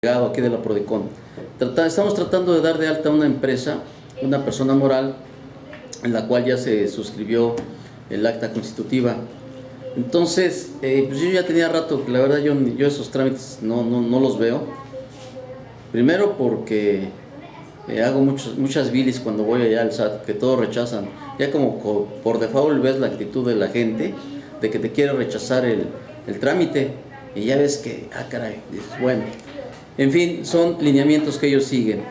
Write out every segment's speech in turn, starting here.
aquí de la Prodecon. Estamos tratando de dar de alta una empresa, una persona moral, en la cual ya se suscribió el acta constitutiva. Entonces, pues yo ya tenía rato que la verdad yo esos trámites no los veo. Primero porque hago muchas bilis cuando voy allá al SAT, que todos rechazan. Ya como por default ves la actitud de la gente, de que te quiere rechazar el trámite, y ya ves que, caray, dices, bueno. En fin, son lineamientos que ellos siguen.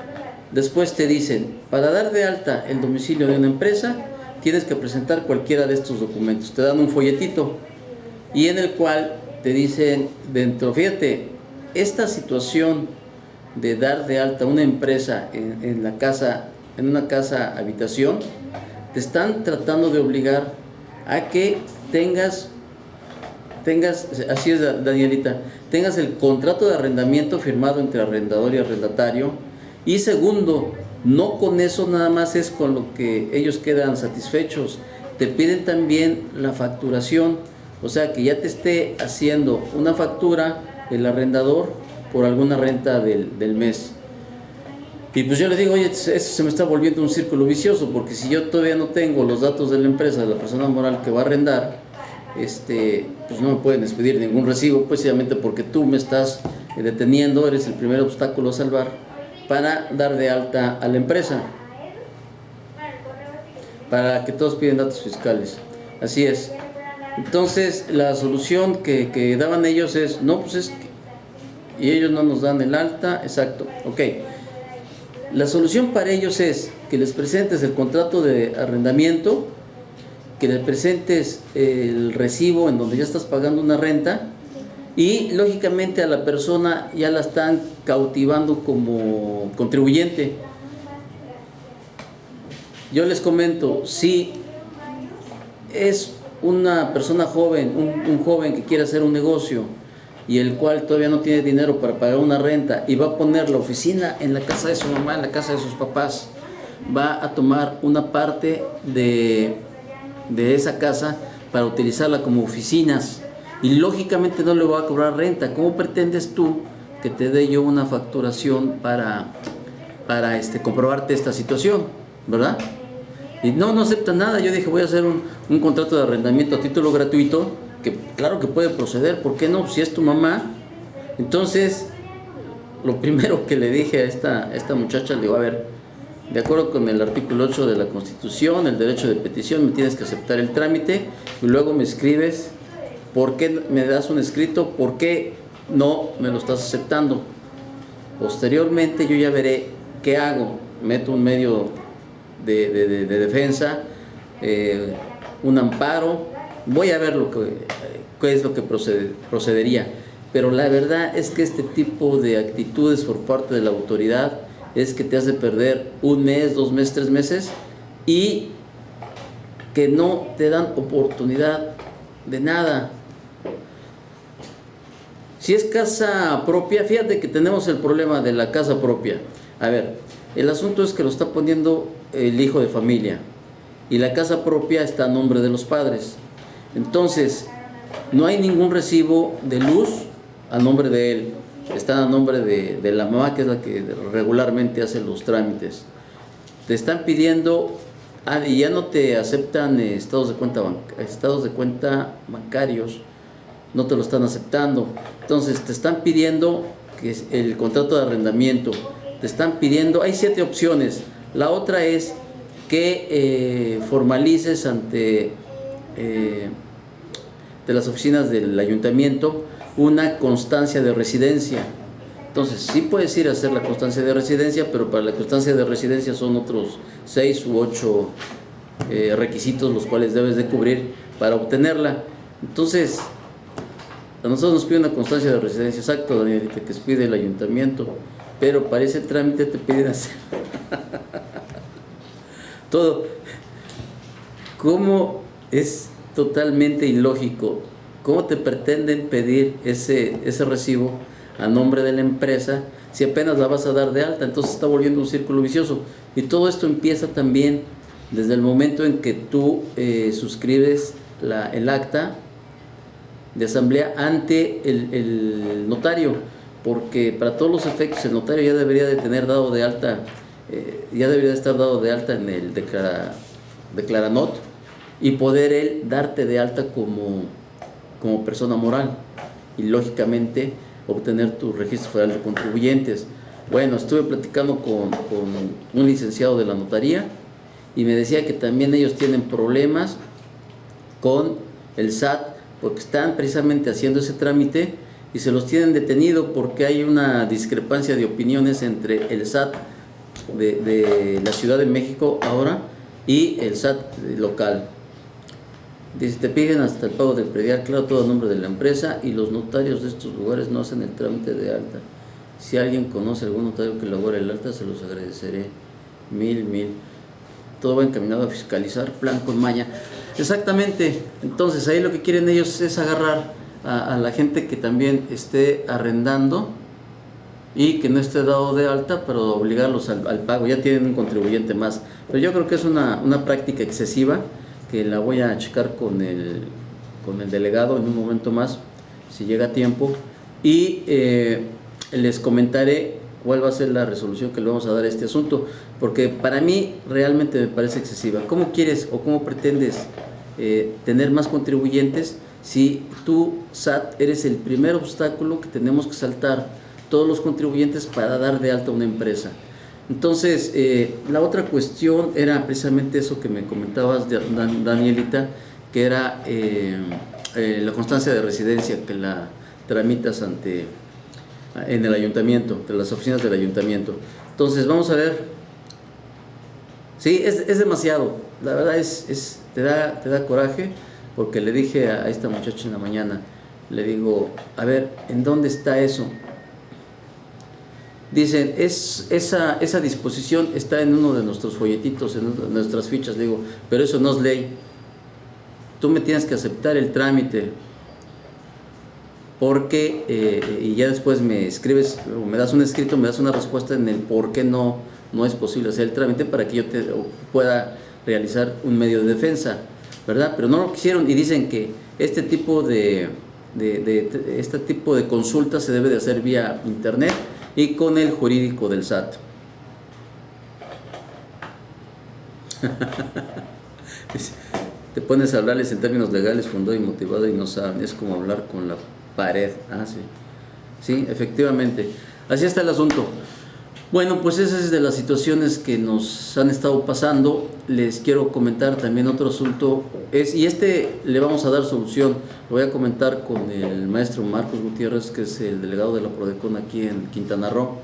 Después te dicen, para dar de alta el domicilio de una empresa, tienes que presentar cualquiera de estos documentos. Te dan un folletito, y en el cual te dicen dentro, fíjate, esta situación de dar de alta una empresa en una casa habitación, te están tratando de obligar a que tengas, así es, Danielita, tengas el contrato de arrendamiento firmado entre arrendador y arrendatario. Y segundo, no con eso nada más es con lo que ellos quedan satisfechos, te piden también la facturación, o sea que ya te esté haciendo una factura el arrendador por alguna renta del mes. Y pues yo le digo, oye, eso se me está volviendo un círculo vicioso, porque si yo todavía no tengo los datos de la empresa, de la persona moral que va a arrendar, pues no me pueden expedir ningún recibo, precisamente porque tú me estás deteniendo, eres el primer obstáculo a salvar para dar de alta a la empresa, para que todos piden datos fiscales. Así es. Entonces la solución que daban ellos es, no, pues es que, y ellos no nos dan el alta, exacto, ok. La solución para ellos es que les presentes el contrato de arrendamiento, que les presentes el recibo en donde ya estás pagando una renta, y lógicamente a la persona ya la están cautivando como contribuyente. Yo les comento, si es una persona joven, un joven que quiere hacer un negocio y el cual todavía no tiene dinero para pagar una renta y va a poner la oficina en la casa de su mamá, en la casa de sus papás, va a tomar una parte de esa casa para utilizarla como oficinas, y lógicamente no le va a cobrar renta. ¿Cómo pretendes tú que te dé yo una facturación para comprobarte esta situación, verdad? Y no aceptan nada. Yo dije, voy a hacer un contrato de arrendamiento a título gratuito, que claro que puede proceder, ¿por qué no? Si es tu mamá. Entonces, lo primero que le dije a esta muchacha, le digo, a ver, de acuerdo con el artículo 8 de la Constitución, el derecho de petición, me tienes que aceptar el trámite, y luego me escribes por qué me das un escrito, por qué no me lo estás aceptando. Posteriormente yo ya veré qué hago, meto un medio de defensa, un amparo, voy a ver qué es lo que procedería. Pero la verdad es que este tipo de actitudes por parte de la autoridad es que te hace perder un mes, 2 meses, 3 meses, y que no te dan oportunidad de nada. Si es casa propia, fíjate que tenemos el problema de la casa propia. A ver, el asunto es que lo está poniendo el hijo de familia, y la casa propia está a nombre de los padres. Entonces, no hay ningún recibo de luz a nombre de él, está a nombre de la mamá, que es la que regularmente hace los trámites. Te están pidiendo, y ya no te aceptan estados de cuenta bancarios, no te lo están aceptando. Entonces te están pidiendo que el contrato de arrendamiento, te están pidiendo, hay 7 opciones. La otra es que formalices ante de las oficinas del ayuntamiento una constancia de residencia. Entonces sí puedes ir a hacer la constancia de residencia, pero para la constancia de residencia son otros 6 u 8 requisitos los cuales debes de cubrir para obtenerla. Entonces a nosotros nos pide una constancia de residencia, exacto, Danielita, que pide el ayuntamiento, pero para ese trámite te piden hacer todo. ¿Cómo es totalmente ilógico? ¿Cómo te pretenden pedir ese recibo a nombre de la empresa si apenas la vas a dar de alta? Entonces está volviendo un círculo vicioso. Y todo esto empieza también desde el momento en que tú suscribes el acta de asamblea ante el notario, porque para todos los efectos el notario ya debería de tener dado de alta, ya debería de estar dado de alta en el Declaranot y poder él darte de alta como persona moral y lógicamente obtener tu registro federal de contribuyentes. Bueno, estuve platicando con un licenciado de la notaría y me decía que también ellos tienen problemas con el SAT porque están precisamente haciendo ese trámite y se los tienen detenido porque hay una discrepancia de opiniones entre el SAT de la Ciudad de México ahora y el SAT local. Dice, te piden hasta el pago del predial, claro, todo a nombre de la empresa, y los notarios de estos lugares no hacen el trámite de alta. Si alguien conoce algún notario que elabore el alta, se los agradeceré. Mil. Todo va encaminado a fiscalizar, plan con maña. Exactamente. Entonces ahí lo que quieren ellos es agarrar a la gente que también esté arrendando y que no esté dado de alta, pero obligarlos al pago. Ya tienen un contribuyente más. Pero yo creo que es una práctica excesiva, que la voy a checar con el delegado en un momento más, si llega a tiempo, y les comentaré cuál va a ser la resolución que le vamos a dar a este asunto, porque para mí realmente me parece excesiva. ¿Cómo quieres o cómo pretendes tener más contribuyentes si tú, SAT, eres el primer obstáculo que tenemos que saltar todos los contribuyentes para dar de alta una empresa? Entonces, la otra cuestión era precisamente eso que me comentabas, Danielita, que era la constancia de residencia, que la tramitas en el ayuntamiento, de las oficinas del ayuntamiento. Entonces, vamos a ver. Sí, es demasiado, la verdad te da coraje, porque le dije a esta muchacha en la mañana, le digo, a ver, ¿en dónde está eso? Dicen, esa disposición está en uno de nuestros folletitos, en nuestras fichas. Le digo, pero eso no es ley. Tú me tienes que aceptar el trámite, porque, y ya después me escribes, o me das un escrito, me das una respuesta en el por qué no es posible hacer el trámite para que yo pueda realizar un medio de defensa, ¿verdad? Pero no lo quisieron y dicen que este tipo de consulta se debe de hacer vía internet y con el jurídico del SAT. Te pones a hablarles en términos legales, fundado y motivado, y no saben, es como hablar con la pared. Sí. Sí, efectivamente. Así está el asunto. Bueno, pues esa es de las situaciones que nos han estado pasando. Les quiero comentar también otro asunto, y le vamos a dar solución. Lo voy a comentar con el maestro Marcos Gutiérrez, que es el delegado de la Prodecon aquí en Quintana Roo,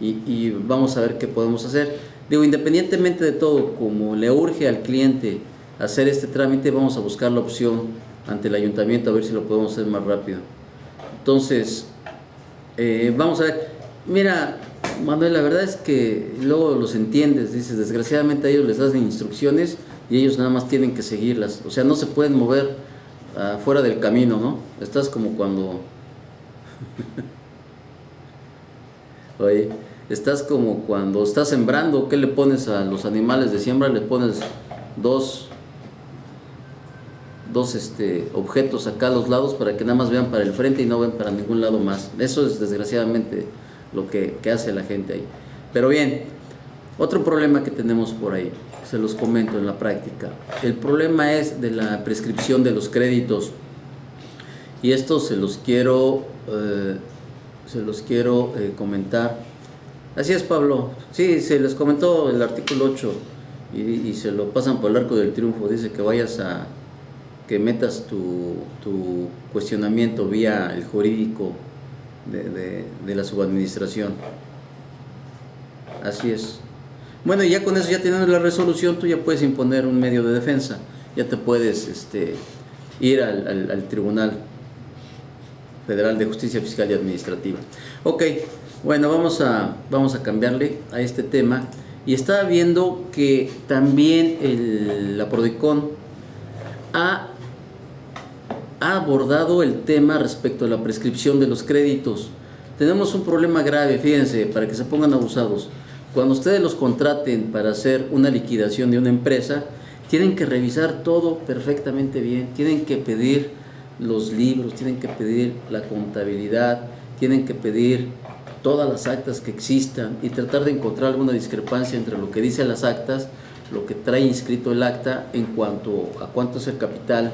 y vamos a ver qué podemos hacer. Digo, independientemente de todo, como le urge al cliente hacer este trámite, vamos a buscar la opción ante el ayuntamiento a ver si lo podemos hacer más rápido. Entonces, vamos a ver. Mira, Manuel, la verdad es que luego los entiendes, dices, desgraciadamente a ellos les das instrucciones y ellos nada más tienen que seguirlas, o sea, no se pueden mover fuera del camino, ¿no? Estás como cuando oye, estás como cuando estás sembrando. ¿Qué le pones a los animales de siembra? Le pones dos objetos acá a los lados para que nada más vean para el frente y no ven para ningún lado más. Eso es desgraciadamente lo que hace la gente ahí. Pero bien, otro problema que tenemos por ahí, se los comento en la práctica. El problema es de la prescripción de los créditos, y esto se los quiero comentar. Así es, Pablo. Sí, se les comentó el artículo 8 y se lo pasan por el arco del triunfo. Dice que metas tu cuestionamiento vía el jurídico de la subadministración. Así es. Bueno, y ya con eso, ya teniendo la resolución, tú ya puedes imponer un medio de defensa. Ya te puedes ir al Tribunal Federal de Justicia Fiscal y Administrativa. Ok, bueno, vamos a cambiarle a este tema. Y estaba viendo que también la Prodecon ha abordado el tema respecto a la prescripción de los créditos. Tenemos un problema grave, fíjense, para que se pongan abusados. Cuando ustedes los contraten para hacer una liquidación de una empresa, tienen que revisar todo perfectamente bien, tienen que pedir los libros, tienen que pedir la contabilidad, tienen que pedir todas las actas que existan y tratar de encontrar alguna discrepancia entre lo que dice las actas, lo que trae inscrito el acta en cuanto a cuánto es el capital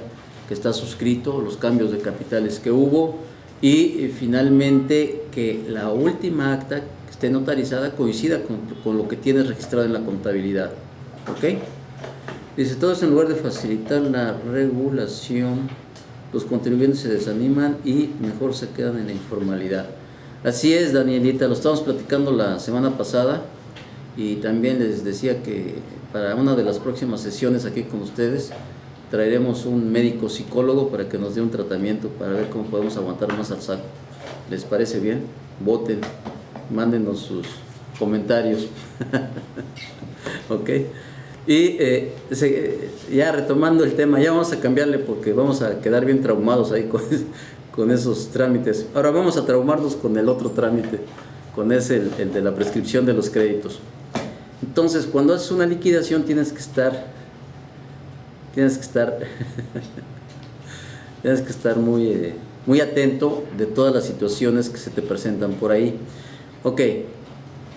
que está suscrito, los cambios de capitales que hubo y finalmente que la última acta que esté notarizada coincida con lo que tienes registrado en la contabilidad. ¿Ok? Dice, todo eso en lugar de facilitar la regulación, los contribuyentes se desaniman y mejor se quedan en la informalidad. Así es, Danielita, lo estábamos platicando la semana pasada y también les decía que para una de las próximas sesiones aquí con ustedes traeremos un médico psicólogo para que nos dé un tratamiento para ver cómo podemos aguantar más al saco. ¿Les parece bien? Voten, mándenos sus comentarios. ¿Ok? Y ya retomando el tema, ya vamos a cambiarle porque vamos a quedar bien traumados ahí con esos trámites. Ahora vamos a traumarnos con el otro trámite, con ese, el de la prescripción de los créditos. Entonces, cuando haces una liquidación tienes que estar muy atento de todas las situaciones que se te presentan por ahí. Ok,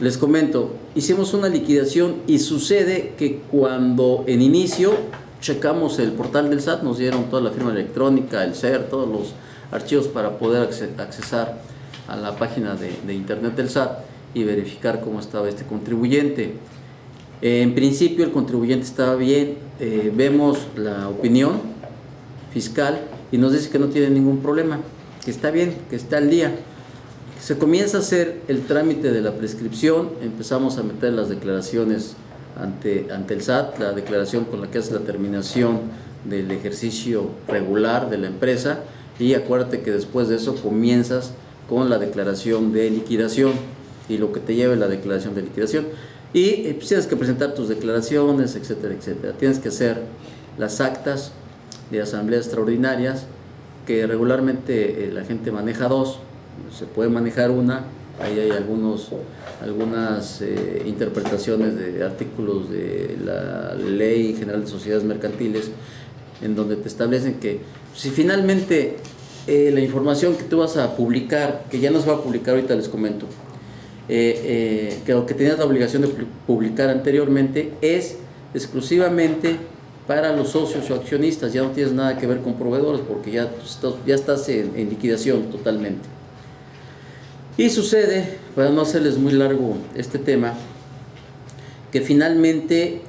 les comento, hicimos una liquidación y sucede que cuando en inicio checamos el portal del SAT, nos dieron toda la firma electrónica, el SER, todos los archivos para poder accesar a la página de internet del SAT y verificar cómo estaba este contribuyente. En principio el contribuyente estaba bien, vemos la opinión fiscal y nos dice que no tiene ningún problema, que está bien, que está al día. Se comienza a hacer el trámite de la prescripción, empezamos a meter las declaraciones ante el SAT, la declaración con la que hace la terminación del ejercicio regular de la empresa, y acuérdate que después de eso comienzas con la declaración de liquidación y lo que te lleve la declaración de liquidación. Y pues tienes que presentar tus declaraciones, etcétera, etcétera. Tienes que hacer las actas de asambleas extraordinarias, que regularmente la gente maneja dos, se puede manejar una, ahí hay algunas interpretaciones de artículos de la Ley General de Sociedades Mercantiles, en donde te establecen que si finalmente la información que tú vas a publicar, que ya no se va a publicar ahorita, les comento, que lo que tenías la obligación de publicar anteriormente es exclusivamente para los socios o accionistas, ya no tienes nada que ver con proveedores porque ya estás en liquidación totalmente. Y sucede, para no hacerles muy largo este tema, que finalmente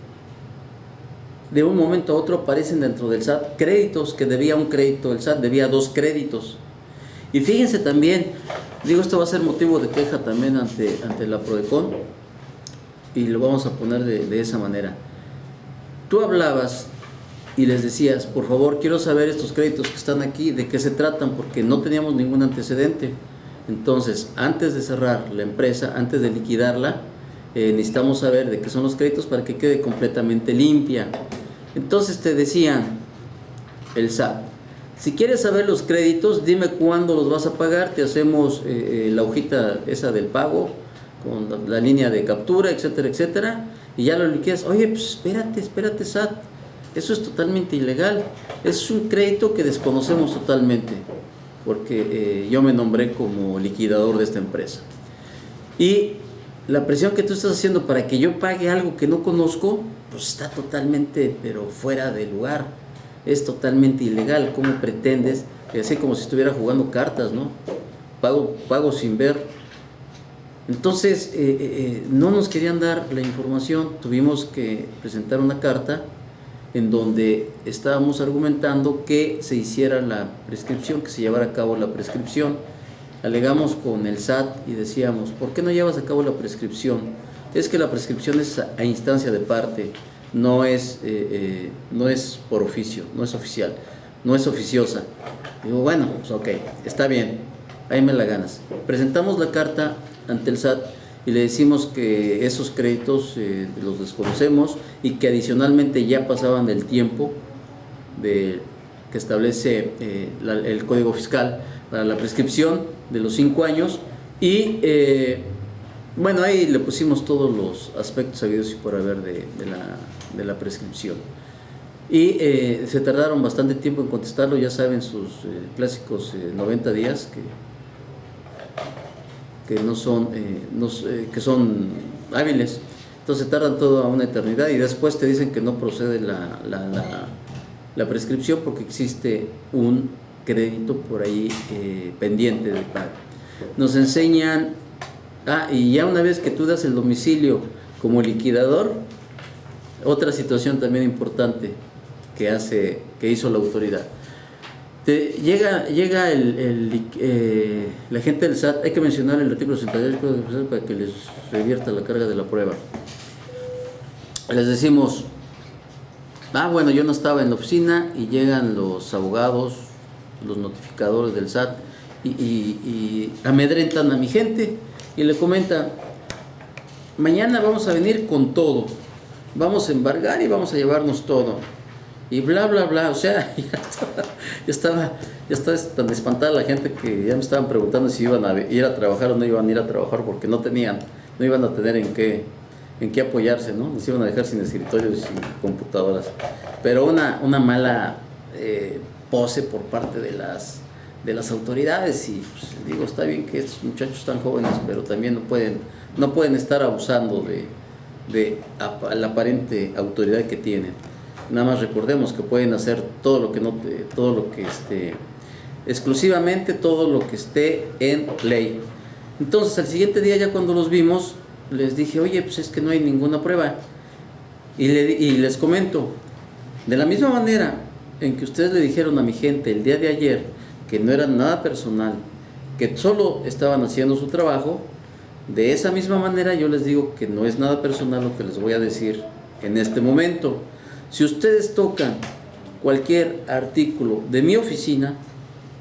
de un momento a otro aparecen dentro del SAT créditos que debía un crédito, el SAT debía 2 créditos. Y fíjense también, digo, esto va a ser motivo de queja también ante la Prodecon, y lo vamos a poner de esa manera. Tú hablabas y les decías, por favor, quiero saber estos créditos que están aquí, de qué se tratan, porque no teníamos ningún antecedente. Entonces, antes de cerrar la empresa, antes de liquidarla, necesitamos saber de qué son los créditos para que quede completamente limpia. Entonces te decían el SAT, si quieres saber los créditos, dime cuándo los vas a pagar, te hacemos la hojita esa del pago, con la línea de captura, etcétera, etcétera, y ya lo liquidas. Oye, pues espérate SAT, eso es totalmente ilegal, es un crédito que desconocemos totalmente, porque yo me nombré como liquidador de esta empresa. Y la presión que tú estás haciendo para que yo pague algo que no conozco, pues está totalmente, pero fuera de lugar, es totalmente ilegal. ¿Cómo pretendes? Así como si estuviera jugando cartas, ¿no? Pago sin ver. Entonces, no nos querían dar la información, tuvimos que presentar una carta en donde estábamos argumentando que se hiciera la prescripción, que se llevara a cabo la prescripción. Alegamos con el SAT y decíamos, ¿por qué no llevas a cabo la prescripción? Es que la prescripción es a instancia de parte, no es por oficio, no es oficial, no es oficiosa. Digo, bueno, pues ok, está bien, ahí me la ganas. Presentamos la carta ante el SAT y le decimos que esos créditos los desconocemos y que adicionalmente ya pasaban del tiempo que establece el Código Fiscal para la prescripción de los 5 años y bueno, ahí le pusimos todos los aspectos habidos y por haber de la prescripción y se tardaron bastante tiempo en contestarlo, ya saben, sus clásicos 90 días que no son, que son hábiles. Entonces tardan toda una eternidad y después te dicen que no procede la prescripción porque existe un crédito por ahí pendiente de pago. Nos enseñan, y ya una vez que tú das el domicilio como liquidador, otra situación también importante que hizo la autoridad. Llega la gente del SAT, hay que mencionar el artículo 68 para que les revierta la carga de la prueba. Les decimos, bueno, yo no estaba en la oficina, y llegan los abogados, los notificadores del SAT y amedrentan a mi gente y le comentan, mañana vamos a venir con todo, vamos a embargar y vamos a llevarnos todo y bla bla bla. O sea, ya estaba tan espantada la gente que ya me estaban preguntando si iban a ir a trabajar o no iban a ir a trabajar, porque no iban a tener en qué apoyarse, ¿no? Nos iban a dejar sin escritorios y sin computadoras. Pero una mala pose por parte de las autoridades, y pues, digo, está bien que estos muchachos están jóvenes, pero también no pueden estar abusando de la aparente autoridad que tienen. Nada más recordemos que pueden hacer exclusivamente todo lo que esté en ley. Entonces al siguiente día, ya cuando los vimos, les dije, oye, pues es que no hay ninguna prueba, y les comento, de la misma manera en que ustedes le dijeron a mi gente el día de ayer que no era nada personal, que solo estaban haciendo su trabajo, de esa misma manera yo les digo que no es nada personal lo que les voy a decir en este momento. Si ustedes tocan cualquier artículo de mi oficina,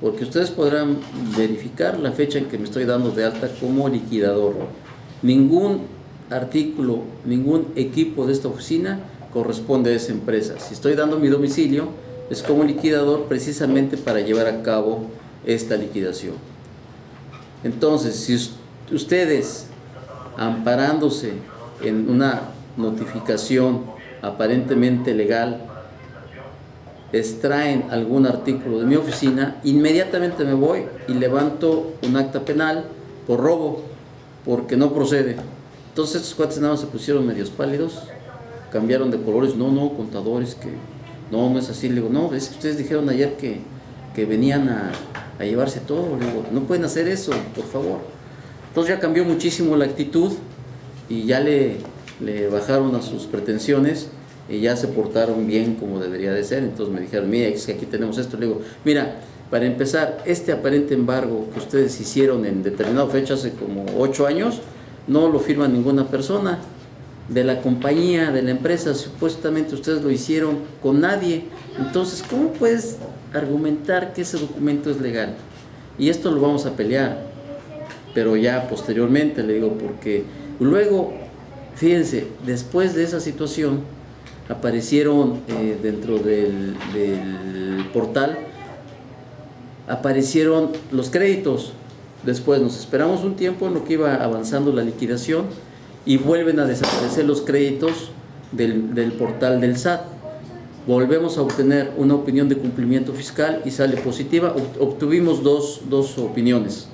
porque ustedes podrán verificar la fecha en que me estoy dando de alta como liquidador, ningún artículo, ningún equipo de esta oficina corresponde a esa empresa. Si estoy dando mi domicilio, es como liquidador precisamente para llevar a cabo esta liquidación. Entonces, si ustedes, amparándose en una notificación aparentemente legal, extraen algún artículo de mi oficina, inmediatamente me voy y levanto un acta penal por robo, porque no procede. Entonces estos cuates nada más se pusieron medios pálidos, cambiaron de colores. No, contadores, que no es así. Le digo, no, es que ustedes dijeron ayer que venían a llevarse todo. Le digo, no pueden hacer eso, por favor. Entonces ya cambió muchísimo la actitud y ya le bajaron a sus pretensiones y ya se portaron bien como debería de ser. Entonces me dijeron, mira, es que aquí tenemos esto. Le digo, mira, para empezar, este aparente embargo que ustedes hicieron en determinada fecha hace como 8 años, no lo firma ninguna persona de la compañía, de la empresa. Supuestamente ustedes lo hicieron con nadie. Entonces, ¿cómo puedes argumentar que ese documento es legal? Y esto lo vamos a pelear, pero ya posteriormente, le digo, porque luego, fíjense, después de esa situación aparecieron dentro del portal, aparecieron los créditos. Después nos esperamos un tiempo en lo que iba avanzando la liquidación y vuelven a desaparecer los créditos del portal del SAT. Volvemos a obtener una opinión de cumplimiento fiscal y sale positiva. Obtuvimos dos opiniones.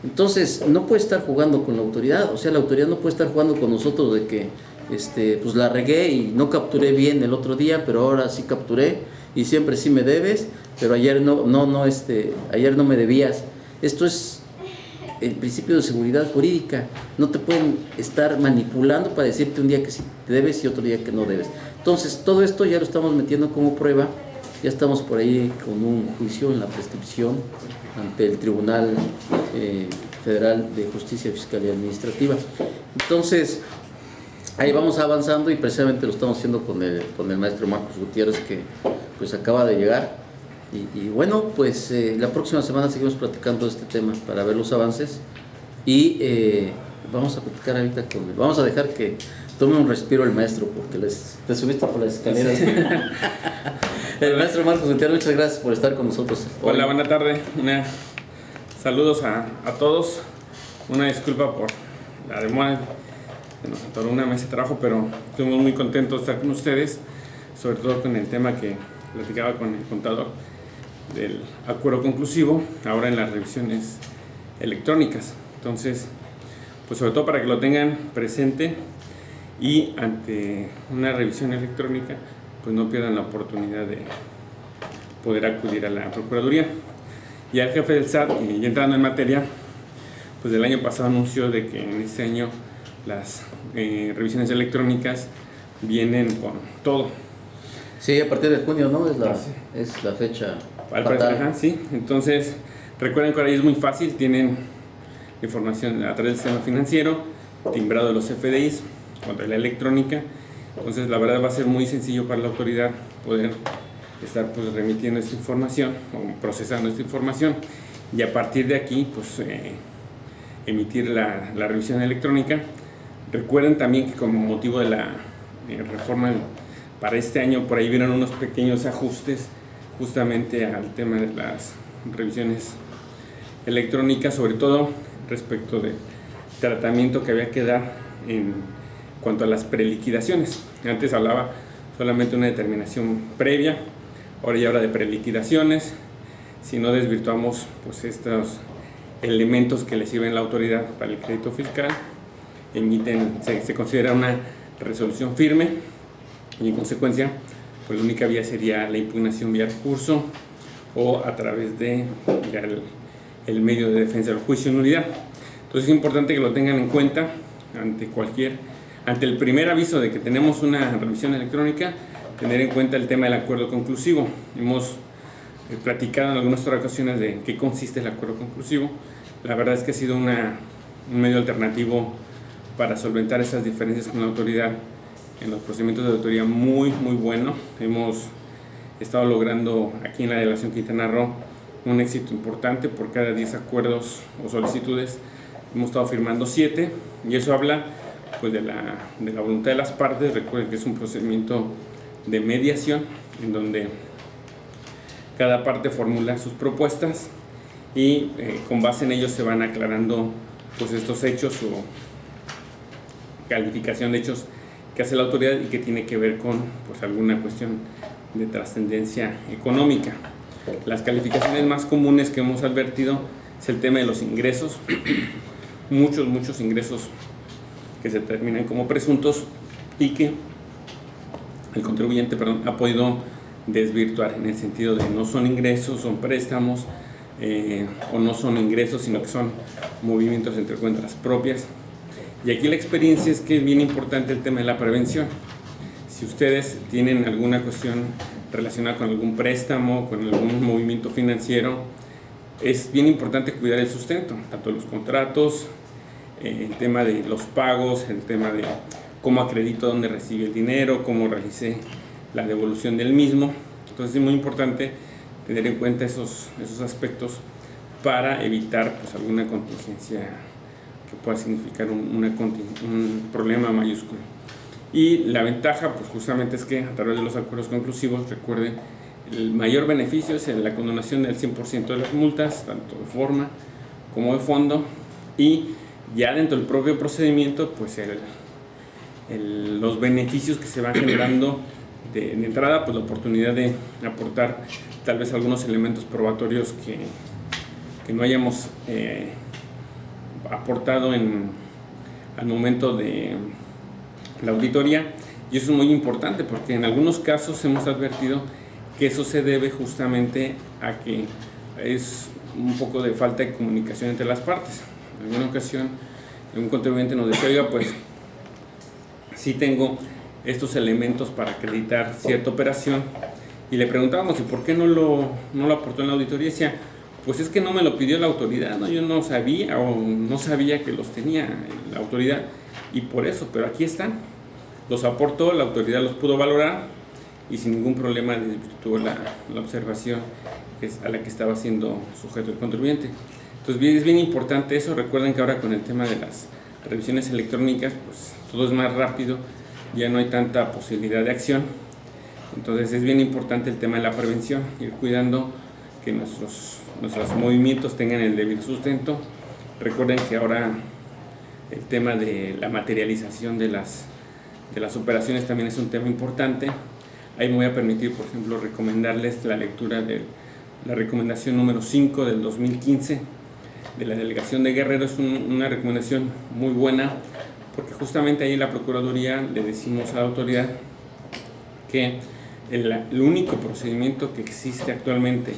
Entonces no puede estar jugando con la autoridad. O sea, la autoridad no puede estar jugando con nosotros de que pues la regué y no capturé bien el otro día, pero ahora sí capturé y siempre sí me debes, pero ayer ayer no me debías. Esto es el principio de seguridad jurídica. No te pueden estar manipulando para decirte un día que sí te debes y otro día que no debes. Entonces todo esto ya lo estamos metiendo como prueba. Ya estamos por ahí con un juicio en la prescripción ante el Tribunal Federal de Justicia Fiscal y Administrativa. Entonces ahí vamos avanzando y precisamente lo estamos haciendo con el maestro Marcos Gutiérrez, que pues acaba de llegar. Y bueno, pues la próxima semana seguimos platicando de este tema para ver los avances y vamos a platicar ahorita con él. Vamos a dejar que tome un respiro el maestro, porque te subiste por las escaleras. Sí. El maestro Marcos Gutiérrez, muchas gracias por estar con nosotros hoy. Hola, buena tarde. Saludos a todos. Una disculpa por la demora. Nos atoró una mesa de trabajo, pero estuvimos muy contentos de estar con ustedes, sobre todo con el tema que platicaba con el contador del acuerdo conclusivo, ahora en las revisiones electrónicas. Entonces, pues sobre todo para que lo tengan presente y ante una revisión electrónica, pues no pierdan la oportunidad de poder acudir a la Procuraduría. Y al jefe del SAT, y entrando en materia, pues el año pasado anunció de que en este año las revisiones electrónicas vienen con todo. Sí, a partir de junio, ¿no? Es la fecha Al parecer, ajá, sí. Entonces, recuerden que ahora es muy fácil, tienen información a través del sistema financiero, timbrado de los FDIs, contra la electrónica. Entonces, la verdad va a ser muy sencillo para la autoridad poder estar pues remitiendo esta información o procesando esta información, y a partir de aquí pues emitir la revisión electrónica. Recuerden también que como motivo de la reforma para este año, por ahí vieron unos pequeños ajustes justamente al tema de las revisiones electrónicas, sobre todo respecto del tratamiento que había que dar en cuanto a las preliquidaciones. Antes hablaba solamente de una determinación previa, ahora ya habla de preliquidaciones. Si no desvirtuamos pues estos elementos que le sirven a la autoridad para el crédito fiscal, se considera una resolución firme, y en consecuencia pues la única vía sería la impugnación vía recurso o a través de el medio de defensa del juicio de nulidad. Entonces es importante que lo tengan en cuenta ante el primer aviso de que tenemos una revisión electrónica, tener en cuenta el tema del acuerdo conclusivo. Hemos platicado en algunas otras ocasiones de qué consiste el acuerdo conclusivo. La verdad es que ha sido un medio alternativo para solventar esas diferencias con la autoridad en los procedimientos de auditoría muy bueno. Hemos estado logrando aquí en la delegación Quintana Roo un éxito importante. Por cada 10 acuerdos o solicitudes hemos estado firmando 7, y eso habla pues de la voluntad de las partes. Recuerden que es un procedimiento de mediación en donde cada parte formula sus propuestas y con base en ellos se van aclarando pues estos hechos o calificación de hechos que hace la autoridad y que tiene que ver con pues alguna cuestión de trascendencia económica. Las calificaciones más comunes que hemos advertido es el tema de los ingresos. Muchos ingresos que se determinan como presuntos y que el contribuyente ha podido desvirtuar, en el sentido de no son ingresos, son préstamos, o no son ingresos, sino que son movimientos entre cuentas propias. Y aquí la experiencia es que es bien importante el tema de la prevención. Si ustedes tienen alguna cuestión relacionada con algún préstamo, con algún movimiento financiero, es bien importante cuidar el sustento, tanto los contratos, el tema de los pagos, el tema de cómo acredito dónde recibe el dinero, cómo realicé la devolución del mismo. Entonces es muy importante tener en cuenta esos aspectos para evitar pues alguna contingencia que pueda significar un problema mayúsculo. Y la ventaja pues justamente es que a través de los acuerdos conclusivos, recuerden, el mayor beneficio es en la condonación del 100% de las multas, tanto de forma como de fondo, y ya dentro del propio procedimiento pues los beneficios que se van generando de entrada, pues la oportunidad de aportar tal vez algunos elementos probatorios que no hayamos aportado al momento de la auditoría. Y eso es muy importante porque en algunos casos hemos advertido que eso se debe justamente a que es un poco de falta de comunicación entre las partes. En alguna ocasión un contribuyente nos decía: oiga, pues sí tengo estos elementos para acreditar cierta operación, y le preguntábamos ¿y por qué no lo aportó en la auditoría? Y decía: pues es que no me lo pidió la autoridad, ¿no? Yo no sabía, o no sabía que los tenía la autoridad, y por eso, pero aquí están, los aportó, la autoridad los pudo valorar y sin ningún problema desvirtuó la observación a la que estaba siendo sujeto el contribuyente. Entonces es bien importante eso. Recuerden que ahora con el tema de las revisiones electrónicas pues todo es más rápido, ya no hay tanta posibilidad de acción. Entonces es bien importante el tema de la prevención, ir cuidando que nuestros movimientos tengan el debido sustento. Recuerden que ahora el tema de la materialización de las operaciones también es un tema importante. Ahí me voy a permitir, por ejemplo, recomendarles la lectura de la recomendación número 5 del 2015, de la delegación de Guerrero es una recomendación muy buena, porque justamente ahí en la Procuraduría le decimos a la autoridad que el único procedimiento que existe actualmente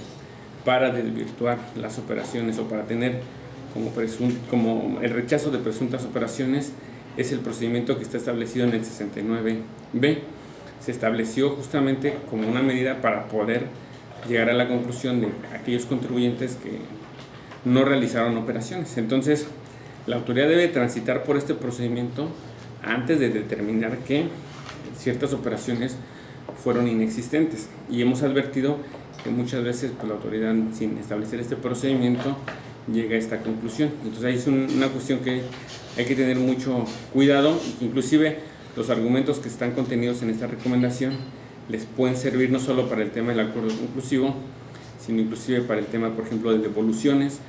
para desvirtuar las operaciones o para tener como el rechazo de presuntas operaciones es el procedimiento que está establecido en el 69B. Se estableció justamente como una medida para poder llegar a la conclusión de aquellos contribuyentes que no realizaron operaciones. Entonces, la autoridad debe transitar por este procedimiento antes de determinar que ciertas operaciones fueron inexistentes. Y hemos advertido que muchas veces pues, la autoridad, sin establecer este procedimiento, llega a esta conclusión. Entonces, ahí es una cuestión que hay que tener mucho cuidado, inclusive los argumentos que están contenidos en esta recomendación les pueden servir no solo para el tema del acuerdo conclusivo, sino inclusive para el tema, por ejemplo, de devoluciones,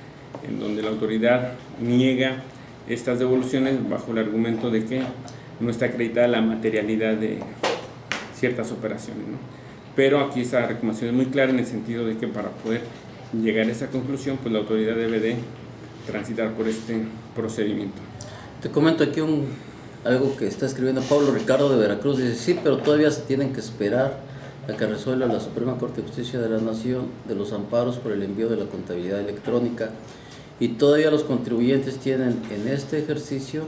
en donde la autoridad niega estas devoluciones bajo el argumento de que no está acreditada la materialidad de ciertas operaciones, ¿no? Pero aquí esa recomendación es muy clara en el sentido de que para poder llegar a esa conclusión, pues la autoridad debe de transitar por este procedimiento. Te comento aquí algo que está escribiendo Pablo Ricardo de Veracruz. Dice, sí, pero todavía se tienen que esperar a que resuelva la Suprema Corte de Justicia de la Nación de los amparos por el envío de la contabilidad electrónica, y todavía los contribuyentes tienen en este ejercicio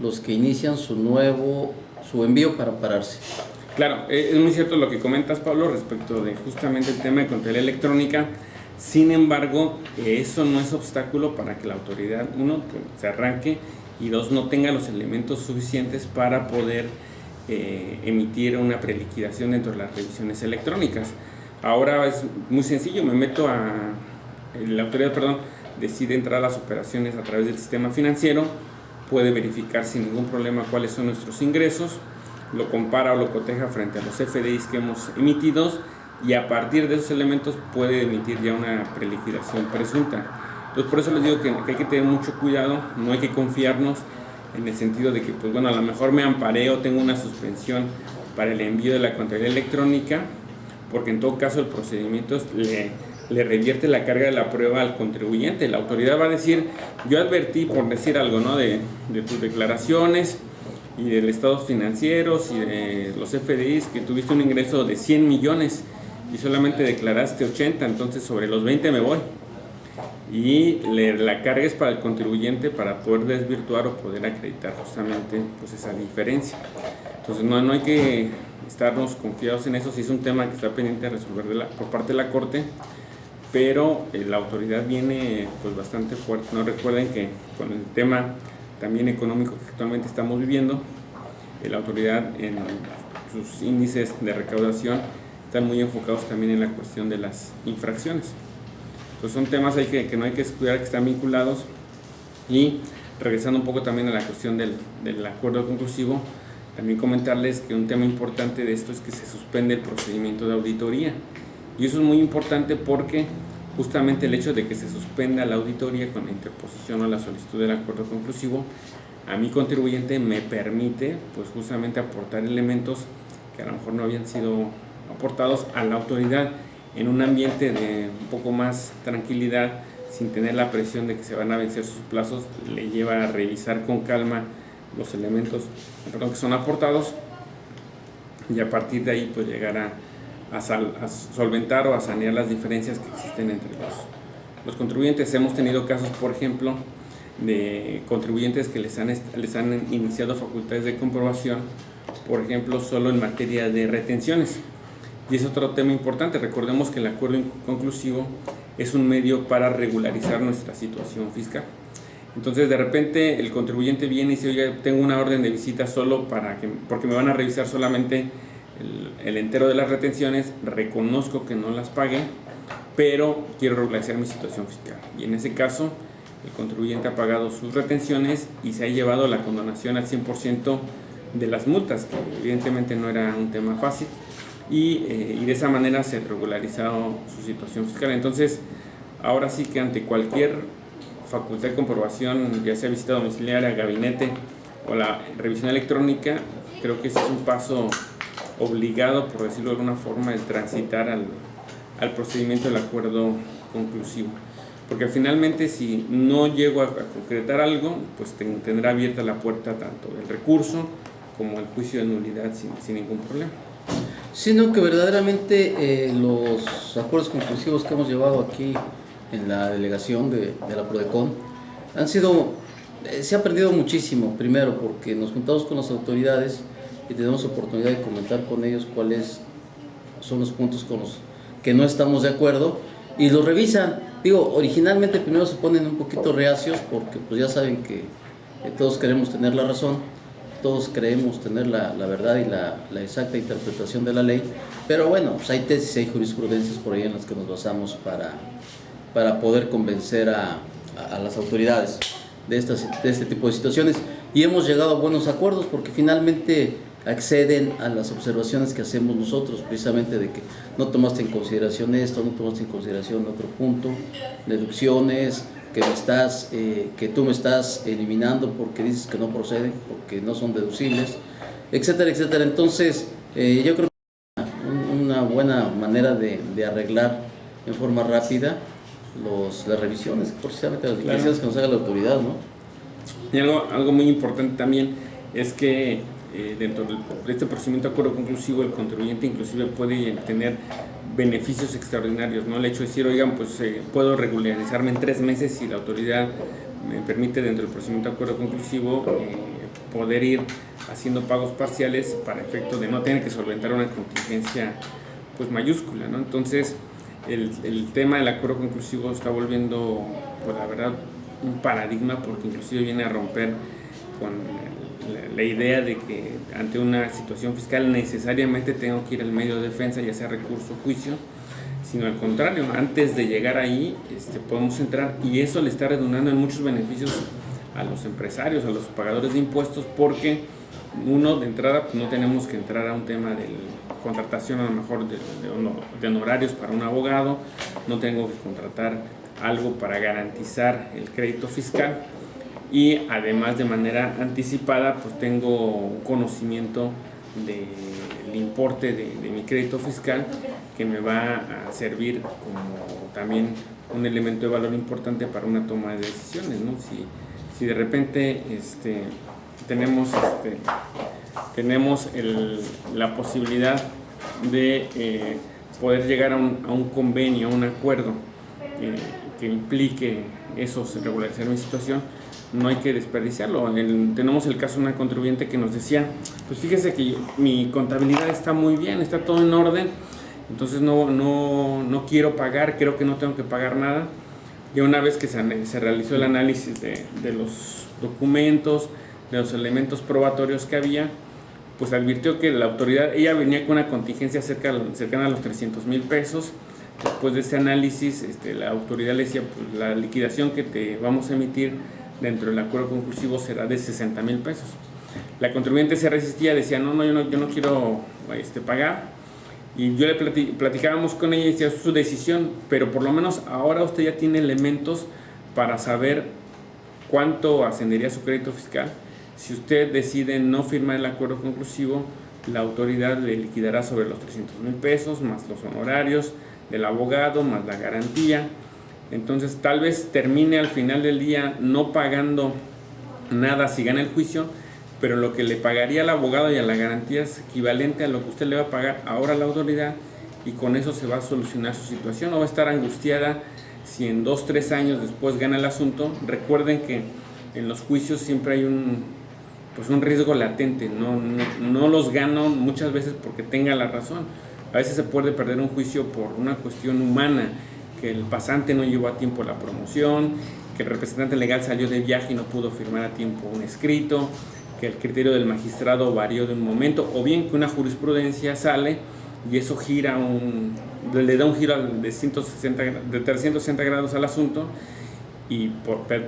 los que inician su envío para ampararse. Claro, es muy cierto lo que comentas, Pablo, respecto de justamente el tema de contabilidad electrónica. Sin embargo, eso no es obstáculo para que la autoridad, uno, pues, se arranque, y dos, no tenga los elementos suficientes para poder emitir una preliquidación dentro de las revisiones electrónicas. Ahora es muy sencillo, la autoridad, decide entrar a las operaciones a través del sistema financiero, puede verificar sin ningún problema cuáles son nuestros ingresos, lo compara o lo coteja frente a los FDIs que hemos emitido, y a partir de esos elementos puede emitir ya una preliquidación presunta. Entonces, por eso les digo que hay que tener mucho cuidado, no hay que confiarnos en el sentido de que, pues bueno, a lo mejor me amparé o tengo una suspensión para el envío de la contabilidad electrónica, porque en todo caso el procedimiento le revierte la carga de la prueba al contribuyente. La autoridad va a decir, yo advertí, por decir algo, ¿no?, de tus declaraciones y de estados financieros y de los FDIs, que tuviste un ingreso de 100 millones y solamente declaraste 80, entonces sobre los 20 me voy. Y la carga es para el contribuyente para poder desvirtuar o poder acreditar justamente pues esa diferencia. Entonces no hay que estarnos confiados en eso, si es un tema que está pendiente de resolver por parte de la Corte, pero la autoridad viene pues bastante fuerte. No recuerden que con el tema también económico que actualmente estamos viviendo, la autoridad en sus índices de recaudación están muy enfocados también en la cuestión de las infracciones. Entonces son temas ahí que no hay que descuidar, que están vinculados. Y regresando un poco también a la cuestión del acuerdo conclusivo, también comentarles que un tema importante de esto es que se suspende el procedimiento de auditoría. Y eso es muy importante porque justamente el hecho de que se suspenda la auditoría con la interposición o la solicitud del acuerdo conclusivo, a mi contribuyente me permite pues justamente aportar elementos que a lo mejor no habían sido aportados a la autoridad en un ambiente de un poco más tranquilidad, sin tener la presión de que se van a vencer sus plazos. Le lleva a revisar con calma los elementos que son aportados, y a partir de ahí pues llegar a solventar o a sanear las diferencias que existen entre los contribuyentes. Hemos tenido casos, por ejemplo, de contribuyentes que les han iniciado facultades de comprobación, por ejemplo, solo en materia de retenciones. Y es otro tema importante. Recordemos que el acuerdo conclusivo es un medio para regularizar nuestra situación fiscal. Entonces, de repente, el contribuyente viene y dice, oye, tengo una orden de visita solo porque me van a revisar solamente el entero de las retenciones, reconozco que no las pagué, pero quiero regularizar mi situación fiscal. Y en ese caso, el contribuyente ha pagado sus retenciones y se ha llevado la condonación al 100% de las multas, que evidentemente no era un tema fácil. Y de esa manera se ha regularizado su situación fiscal. Entonces, ahora sí que ante cualquier facultad de comprobación, ya sea visita domiciliaria, gabinete o la revisión electrónica, creo que ese es un paso obligado, por decirlo de alguna forma, el transitar al procedimiento del acuerdo conclusivo. porque finalmente si no llego a concretar algo, pues tendrá abierta la puerta tanto el recurso como el juicio de nulidad sin ningún problema. Sino que verdaderamente los acuerdos conclusivos que hemos llevado aquí en la delegación de la PRODECON han sido, se ha aprendido muchísimo, primero porque nos juntamos con las autoridades y tenemos oportunidad de comentar con ellos cuáles son los puntos con los que no estamos de acuerdo y los revisan. Digo, originalmente primero se ponen un poquito reacios porque pues ya saben que todos queremos tener la razón, todos creemos tener la verdad y la exacta interpretación de la ley, pero bueno, pues hay tesis, hay jurisprudencias por ahí en las que nos basamos para poder convencer a las autoridades de este tipo de situaciones, y hemos llegado a buenos acuerdos porque finalmente acceden a las observaciones que hacemos nosotros, precisamente de que no tomaste en consideración esto, no tomaste en consideración otro punto, deducciones que tú me estás eliminando porque dices que no proceden, porque no son deducibles, etcétera, etcétera. Entonces, yo creo que es una buena manera de arreglar en forma rápida las revisiones, precisamente las liquidaciones que nos haga la autoridad, ¿no? Y algo muy importante también es que dentro de este procedimiento de acuerdo conclusivo, el contribuyente inclusive puede tener beneficios extraordinarios, ¿no? El hecho de decir, oigan, pues puedo regularizarme en 3 meses y la autoridad me permite dentro del procedimiento de acuerdo conclusivo poder ir haciendo pagos parciales para efecto de no tener que solventar una contingencia pues mayúscula, ¿no? Entonces el tema del acuerdo conclusivo está volviendo, pues la verdad, un paradigma, porque inclusive viene a romper con la idea de que ante una situación fiscal necesariamente tengo que ir al medio de defensa, ya sea recurso o juicio, sino al contrario, antes de llegar ahí podemos entrar, y eso le está redundando en muchos beneficios a los empresarios, a los pagadores de impuestos, porque uno, de entrada, pues no tenemos que entrar a un tema de contratación a lo mejor de honorarios para un abogado, no tengo que contratar algo para garantizar el crédito fiscal, y además de manera anticipada pues tengo un conocimiento del importe de mi crédito fiscal que me va a servir como también un elemento de valor importante para una toma de decisiones, ¿no? Si de repente tenemos la posibilidad de poder llegar a un convenio, a un acuerdo que implique eso, regularizar mi situación, no hay que desperdiciarlo. Tenemos el caso de una contribuyente que nos decía, pues fíjese que mi contabilidad está muy bien, está todo en orden, entonces no quiero pagar, creo que no tengo que pagar nada. Y una vez que se realizó el análisis de los documentos, de los elementos probatorios que había, pues advirtió que la autoridad, ella venía con una contingencia cercana a los 300,000 pesos. Después de ese análisis, la autoridad le decía, pues la liquidación que te vamos a emitir dentro del acuerdo conclusivo será de 60,000 pesos. La contribuyente se resistía, decía, yo no quiero pagar. Y yo le platicábamos con ella y decía, es su decisión, pero por lo menos ahora usted ya tiene elementos para saber cuánto ascendería su crédito fiscal. Si usted decide no firmar el acuerdo conclusivo, la autoridad le liquidará sobre los 300,000 pesos, más los honorarios del abogado, más la garantía. Entonces tal vez termine al final del día no pagando nada si gana el juicio, pero lo que le pagaría al abogado y a la garantía es equivalente a lo que usted le va a pagar ahora a la autoridad, y con eso se va a solucionar su situación. No va a estar angustiada si en 2-3 años después gana el asunto. Recuerden que en los juicios siempre hay un riesgo latente, no los gano muchas veces porque tenga la razón. A veces se puede perder un juicio por una cuestión humana, que el pasante no llevó a tiempo la promoción, que el representante legal salió de viaje y no pudo firmar a tiempo un escrito, que el criterio del magistrado varió de un momento, o bien que una jurisprudencia sale y eso le da un giro de 360 grados al asunto, y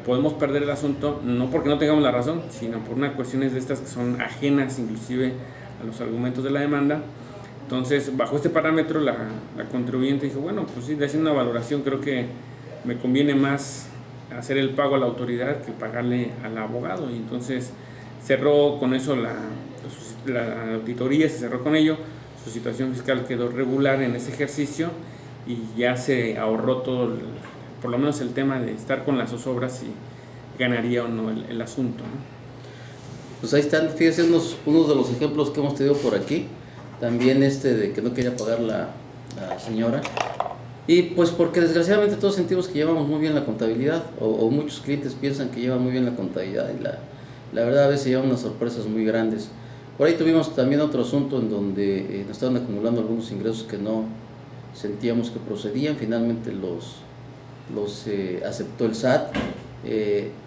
podemos perder el asunto no porque no tengamos la razón, sino por unas cuestiones de estas que son ajenas inclusive a los argumentos de la demanda. Entonces, bajo este parámetro, la contribuyente dijo, bueno, pues sí, de hacer una valoración, creo que me conviene más hacer el pago a la autoridad que pagarle al abogado. Y entonces cerró con eso la auditoría, se cerró con ello, su situación fiscal quedó regular en ese ejercicio y ya se ahorró todo por lo menos el tema de estar con las zozobras si ganaría o no el asunto, ¿no? Pues ahí están, fíjense unos de los ejemplos que hemos tenido por aquí. También de que no quería pagar la señora. Y pues porque desgraciadamente todos sentimos que llevamos muy bien la contabilidad, o muchos clientes piensan que llevan muy bien la contabilidad, y la verdad a veces llevan unas sorpresas muy grandes. Por ahí tuvimos también otro asunto en donde nos estaban acumulando algunos ingresos que no sentíamos que procedían. Finalmente los aceptó el SAT.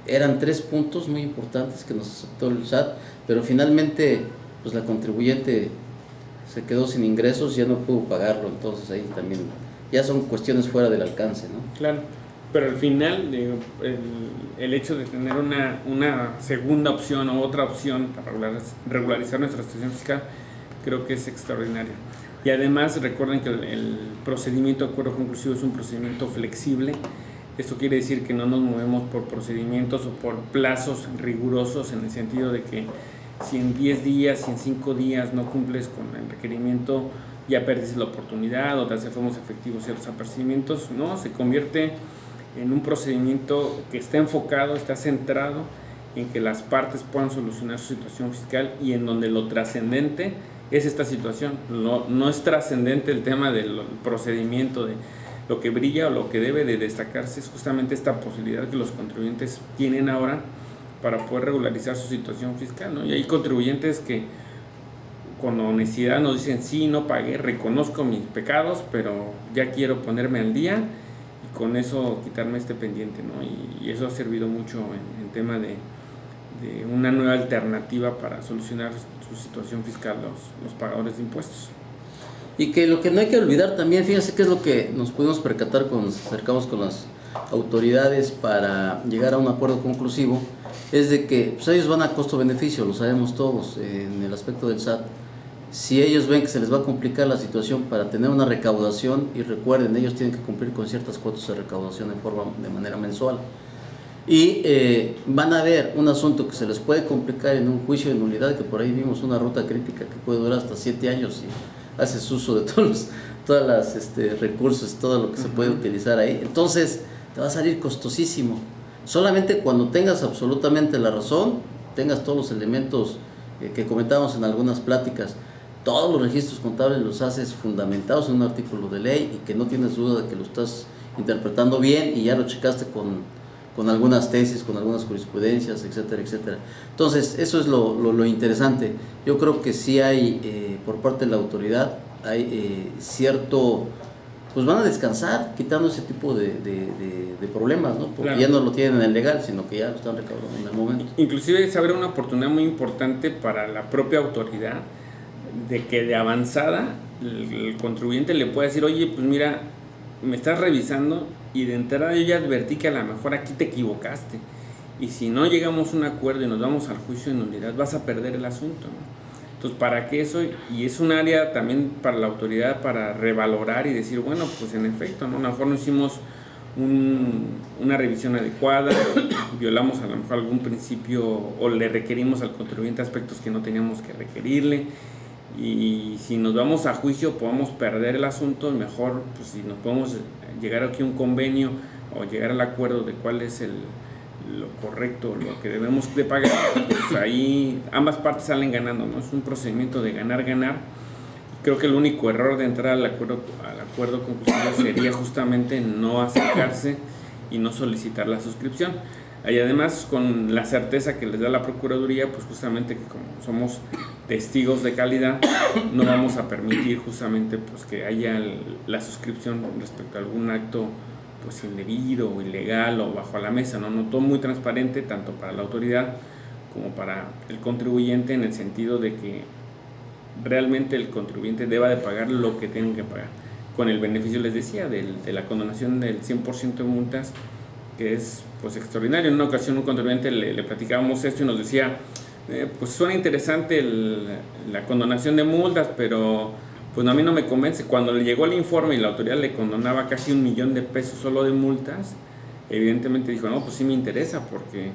Eran 3 puntos muy importantes que nos aceptó el SAT, pero finalmente pues la contribuyente se quedó sin ingresos, ya no pudo pagarlo. Entonces ahí también ya son cuestiones fuera del alcance, ¿no? Claro, pero al final el hecho de tener una segunda opción o otra opción para regularizar nuestra situación fiscal creo que es extraordinario. Y además recuerden que el procedimiento de acuerdo conclusivo es un procedimiento flexible. Esto quiere decir que no nos movemos por procedimientos o por plazos rigurosos, en el sentido de que si en 10 días, si en 5 días no cumples con el requerimiento, ya perdiste la oportunidad o te hacemos efectivos ciertos apercibimientos. No, se convierte en un procedimiento que está enfocado, está centrado en que las partes puedan solucionar su situación fiscal, y en donde lo trascendente es esta situación. No es trascendente el tema del procedimiento, de lo que brilla o lo que debe de destacarse es justamente esta posibilidad que los contribuyentes tienen ahora para poder regularizar su situación fiscal, ¿no? Y hay contribuyentes que con honestidad nos dicen: sí, no pagué, reconozco mis pecados, pero ya quiero ponerme al día y con eso quitarme este pendiente, ¿no? Y eso ha servido mucho en tema de una nueva alternativa para solucionar su situación fiscal los pagadores de impuestos. Y que lo que no hay que olvidar también, fíjense que es lo que nos pudimos percatar cuando nos acercamos con las autoridades para llegar a un acuerdo conclusivo, es de que pues, ellos van a costo-beneficio, lo sabemos todos, en el aspecto del SAT. Si ellos ven que se les va a complicar la situación para tener una recaudación, y recuerden, ellos tienen que cumplir con ciertas cuotas de recaudación de manera mensual, y van a ver un asunto que se les puede complicar en un juicio de nulidad, que por ahí vimos una ruta crítica que puede durar hasta 7 años y haces uso de todos los recursos, todo lo que se puede utilizar ahí. Entonces te va a salir costosísimo. Solamente cuando tengas absolutamente la razón, tengas todos los elementos que comentábamos en algunas pláticas, todos los registros contables los haces fundamentados en un artículo de ley y que no tienes duda de que lo estás interpretando bien y ya lo checaste con algunas tesis, con algunas jurisprudencias, etcétera, etcétera. Entonces, eso es lo interesante. Yo creo que sí hay, por parte de la autoridad, hay cierto, pues van a descansar quitando ese tipo de problemas, ¿no? Porque claro, ya no lo tienen en el legal, sino que ya lo están recaudando en el momento. Inclusive se abre una oportunidad muy importante para la propia autoridad, de que de avanzada el contribuyente le pueda decir: oye, pues mira, me estás revisando y de entrada yo ya advertí que a lo mejor aquí te equivocaste, y si no llegamos a un acuerdo y nos vamos al juicio de nulidad, vas a perder el asunto, ¿no? Entonces, para que eso, y es un área también para la autoridad para revalorar y decir: bueno, pues en efecto, ¿no? A lo mejor no hicimos una revisión adecuada, violamos a lo mejor algún principio o le requerimos al contribuyente aspectos que no teníamos que requerirle, y si nos vamos a juicio podemos perder el asunto. Mejor, pues si nos podemos llegar aquí a un convenio o llegar al acuerdo de cuál es lo correcto, lo que debemos de pagar, pues ahí ambas partes salen ganando, ¿no? Es un procedimiento de ganar. Creo que el único error de entrar al acuerdo conclusivo sería justamente no acercarse y no solicitar la suscripción. Y además, con la certeza que les da la Procuraduría, pues justamente que como somos testigos de calidad, no vamos a permitir justamente pues que haya la suscripción respecto a algún acto pues indebido o ilegal o bajo la mesa, ¿no? Todo muy transparente, tanto para la autoridad como para el contribuyente, en el sentido de que realmente el contribuyente deba de pagar lo que tienen que pagar, con el beneficio, les decía, de la condonación del 100% de multas, que es pues extraordinario. En una ocasión un contribuyente le platicábamos esto y nos decía: pues suena interesante la condonación de multas, pero pues a mí no me convence. Cuando le llegó el informe y la autoridad le condonaba casi 1 millón de pesos solo de multas, evidentemente dijo: no, pues sí me interesa, porque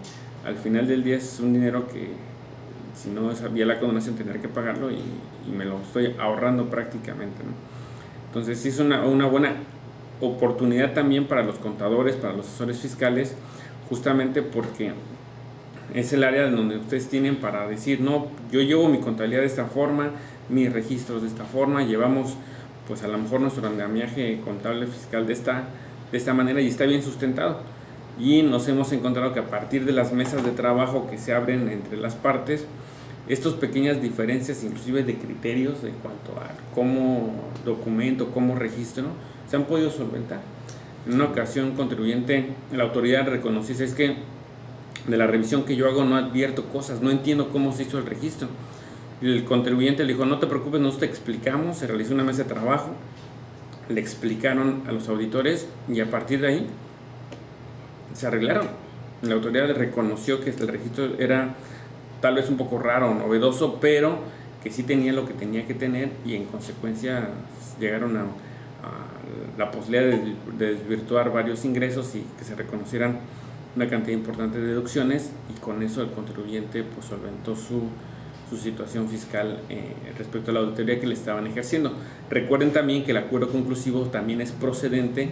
al final del día es un dinero que si no había la condonación tendría que pagarlo, y me lo estoy ahorrando prácticamente, ¿no? Entonces sí es una buena oportunidad también para los contadores, para los asesores fiscales, justamente porque es el área en donde ustedes tienen para decir, no, yo llevo mi contabilidad de esta forma, mis registros de esta forma, llevamos pues a lo mejor nuestro andamiaje contable fiscal de esta manera y está bien sustentado. Y nos hemos encontrado que a partir de las mesas de trabajo que se abren entre las partes, estas pequeñas diferencias, inclusive de criterios en cuanto a cómo documento, cómo registro, se han podido solventar. En una ocasión, contribuyente, la autoridad reconoció, es que de la revisión que yo hago no advierto cosas, no entiendo cómo se hizo el registro. Y el contribuyente le dijo, no te preocupes, nosotros te explicamos, se realizó una mesa de trabajo, le explicaron a los auditores y a partir de ahí se arreglaron. La autoridad reconoció que el registro era tal vez un poco raro o novedoso, pero que sí tenía lo que tenía que tener y en consecuencia llegaron a la posibilidad de desvirtuar varios ingresos y que se reconocieran una cantidad importante de deducciones y con eso el contribuyente pues solventó su situación fiscal respecto a la auditoría que le estaban ejerciendo. Recuerden también que el acuerdo conclusivo también es procedente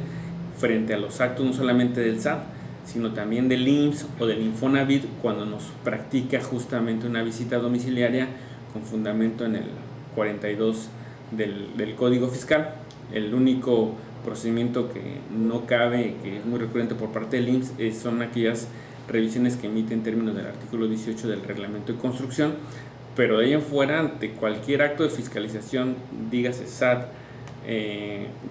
frente a los actos no solamente del SAT, sino también del IMSS o del Infonavit cuando nos practica justamente una visita domiciliaria con fundamento en el 42 del Código Fiscal. El único procedimiento que no cabe, que es muy recurrente por parte del IMSS, son aquellas revisiones que emite en términos del artículo 18 del Reglamento de Construcción, pero de ahí en fuera, ante cualquier acto de fiscalización, dígase SAT,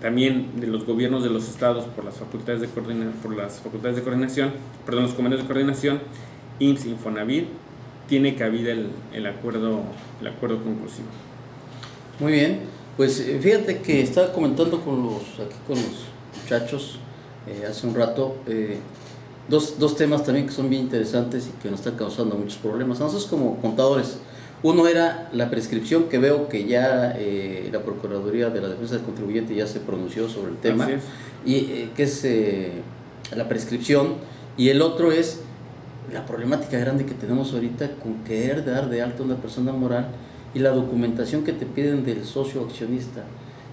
también de los gobiernos de los estados por las facultades de coordinación, perdón, los convenios de coordinación, IMSS, Infonavit, tiene cabida el acuerdo conclusivo. Muy bien, pues fíjate que estaba comentando con los muchachos hace un rato dos temas también que son bien interesantes y que nos están causando muchos problemas a nosotros como contadores. Uno era la prescripción, que veo que ya la Procuraduría de la Defensa del Contribuyente ya se pronunció sobre el tema, y que es la prescripción, y el otro es la problemática grande que tenemos ahorita con querer dar de alta a una persona moral y la documentación que te piden del socio accionista.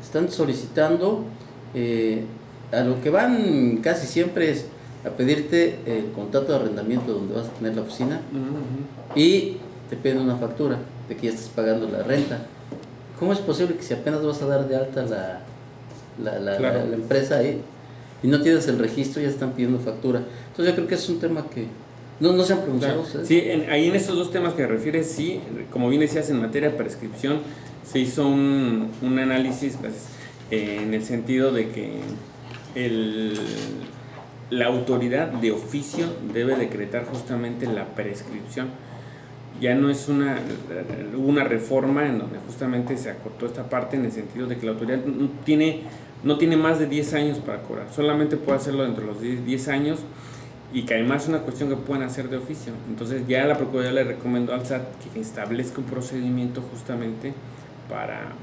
Están solicitando, a lo que van casi siempre es a pedirte el contrato de arrendamiento donde vas a tener la oficina, y te piden una factura de que ya estás pagando la renta. ¿Cómo es posible que si apenas vas a dar de alta la empresa ahí y no tienes el registro ya están pidiendo factura? Entonces yo creo que es un tema que no se han pronunciado. Claro. Sí, ahí en estos dos temas que refieres, sí, como bien decías, en materia de prescripción se hizo un análisis en el sentido de que la autoridad de oficio debe decretar justamente la prescripción. Ya no es hubo una reforma en donde justamente se acotó esta parte en el sentido de que la autoridad no tiene más de 10 años para cobrar, solamente puede hacerlo dentro de los 10 años y que además es una cuestión que pueden hacer de oficio. Entonces ya la Procuraduría le recomendó al SAT que establezca un procedimiento justamente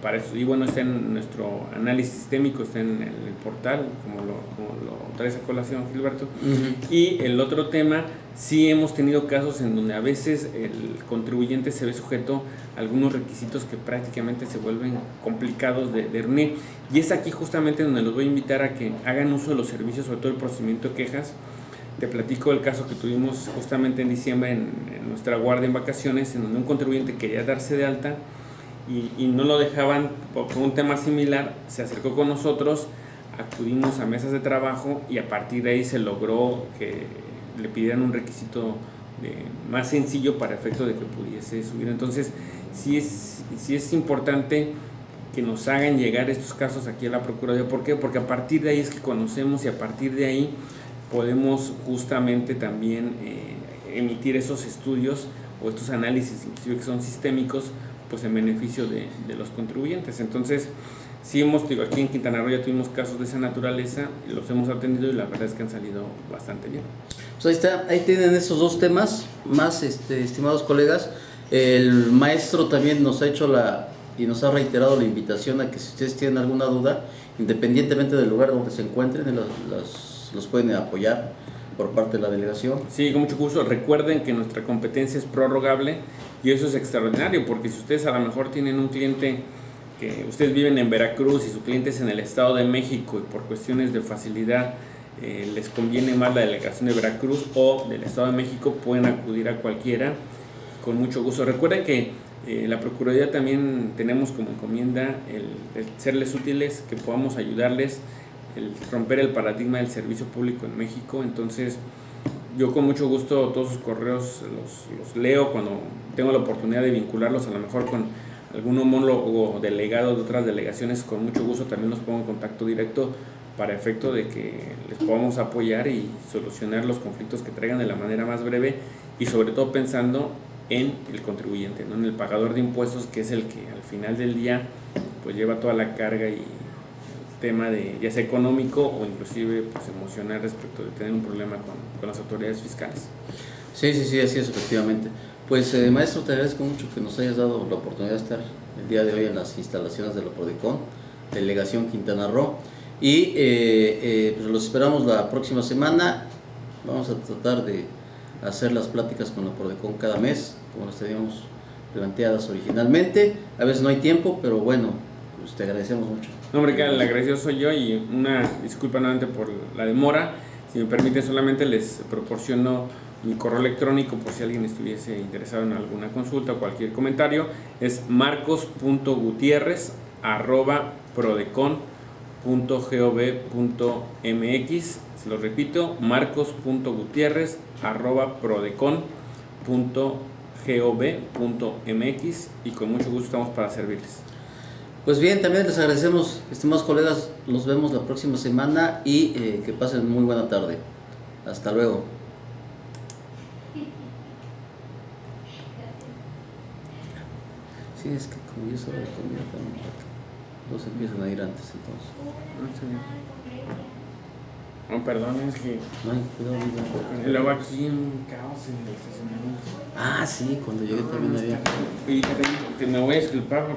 para eso. Y bueno, está en nuestro análisis sistémico, está en el portal, como lo traes a colación, Gilberto. Y el otro tema, sí hemos tenido casos en donde a veces el contribuyente se ve sujeto a algunos requisitos que prácticamente se vuelven complicados de reunir. Y es aquí justamente donde los voy a invitar a que hagan uso de los servicios, sobre todo el procedimiento de quejas. Te platico el caso que tuvimos justamente en diciembre en nuestra guardia en vacaciones, en donde un contribuyente quería darse de alta y no lo dejaban por un tema similar. Se acercó con nosotros, acudimos a mesas de trabajo y a partir de ahí se logró que le pidieran un requisito más sencillo para efecto de que pudiese subir. Entonces sí es importante que nos hagan llegar estos casos aquí a la Procuraduría. ¿Por qué? Porque a partir de ahí es que conocemos y a partir de ahí podemos justamente también emitir esos estudios o estos análisis, inclusive que son sistémicos, pues en beneficio de los contribuyentes. Entonces, sí aquí en Quintana Roo ya tuvimos casos de esa naturaleza, los hemos atendido y la verdad es que han salido bastante bien. Pues ahí tienen esos dos temas más, estimados colegas. El maestro también nos ha hecho y nos ha reiterado la invitación a que si ustedes tienen alguna duda, independientemente del lugar donde se encuentren, los pueden apoyar por parte de la delegación. Sí, con mucho gusto. Recuerden que nuestra competencia es prorrogable y eso es extraordinario, porque si ustedes a lo mejor tienen un cliente que ustedes viven en Veracruz y su cliente es en el Estado de México y por cuestiones de facilidad les conviene más la delegación de Veracruz o del Estado de México, pueden acudir a cualquiera con mucho gusto. Recuerden que la Procuraduría también tenemos como encomienda el serles útiles, que podamos ayudarles, el romper el paradigma del servicio público en México. Entonces yo con mucho gusto todos sus correos los leo cuando tengo la oportunidad de vincularlos a lo mejor con algún homólogo o delegado de otras delegaciones. Con mucho gusto también los pongo en contacto directo para efecto de que les podamos apoyar y solucionar los conflictos que traigan de la manera más breve y sobre todo pensando en el contribuyente, ¿no? En el pagador de impuestos, que es el que al final del día pues lleva toda la carga y el tema de ya sea económico o inclusive pues emocional respecto de tener un problema con las autoridades fiscales. Sí, así es, efectivamente. Pues maestro, te agradezco mucho que nos hayas dado la oportunidad de estar el día de hoy en las instalaciones de la Prodecon, Delegación Quintana Roo, y pues los esperamos la próxima semana. Vamos a tratar de hacer las pláticas con la Prodecon cada mes, como las teníamos planteadas originalmente. A veces no hay tiempo, pero bueno, pues te agradecemos mucho. No, hombre, el agradecido soy yo y una disculpa nuevamente por la demora. Si me permite, solamente les proporciono mi correo electrónico por si alguien estuviese interesado en alguna consulta o cualquier comentario. Es marcos.gutierrez@prodecon.gov.mx. Se lo repito, marcos.gutierrez@prodecon.gov.mx, y con mucho gusto estamos para servirles. Pues bien, también les agradecemos, estimados colegas, los vemos la próxima semana y que pasen muy buena tarde. Hasta luego. Sí, es que como yo soy de comida también, los empiezan a ir antes entonces. No, perdón, es que No hay cuidado. luego aquí un caos en el estacionamiento. Ah, sí, cuando llegué también había. Y te me voy a disculpar